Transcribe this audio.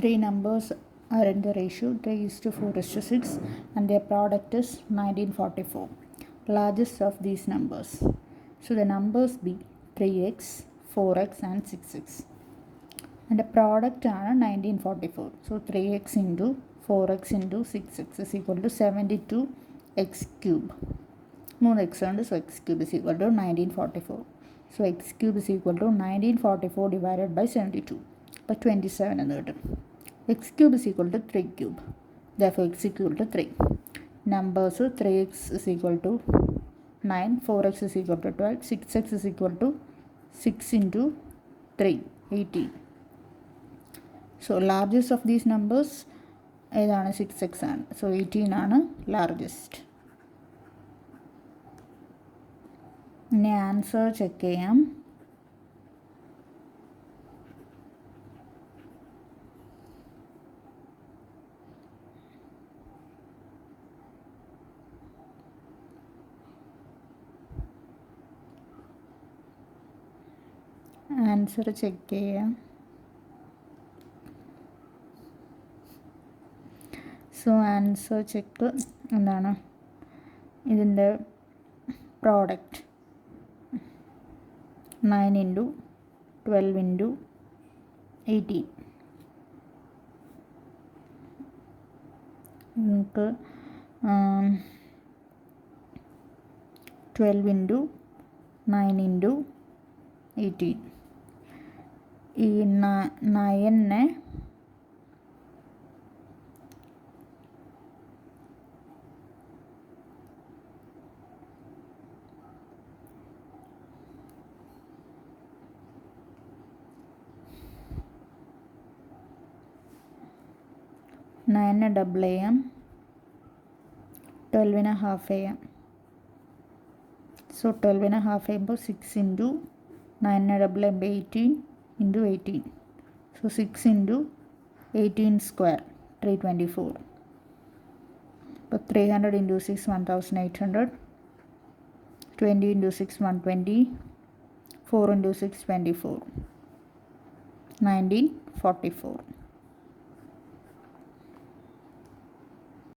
three numbers are in the ratio 3:4:6 and their product is 1944. Largest of these numbers. So the numbers be 3x, 4x and 6x. And the product are 1944. So 3x into 4x into 6x is equal to 72x cube. 3x ഉണ്ട്, so x cube is equal to 1944. So x cube is equal to 1944 divided by 72. അപ്പോൾ 27 എന്ന് കിട്ടും. x cube is equal to 3 cube. Therefore x is equal to 3. Numbers 3x is equal to 9, 4x is equal to 12, 6x is equal to 6 into 3, 18. So largest of these numbers ഏതാണ്? 6x ആണ്. So 18 ആണ് largest. ഇനി answer check ചെയ്യാം. Answer check ചെയ്യാം. So answer check എന്താണ്? ഇതിൻ്റെ product 9 into 12 into 18. നമുക്ക് 12 into 9 into 18. ഈ 9നെ ഡബിൾ ചെയ്യാം, 12നെ ഹാഫ് ചെയ്യാം. സോ 12നെ ഹാഫ് ചെയ്യുമ്പോൾ 6 ഇൻറ്റു 9നെ ഡബിൾ ചെയ്യുമ്പോൾ 18 ഇൻറ്റു 18. So 6 into 18 square 324. അപ്പോൾ 300 ഇൻറ്റു 6 1800, 20 ഇൻറ്റു 6 120, 4 ഇൻറ്റു 6 24, 1944.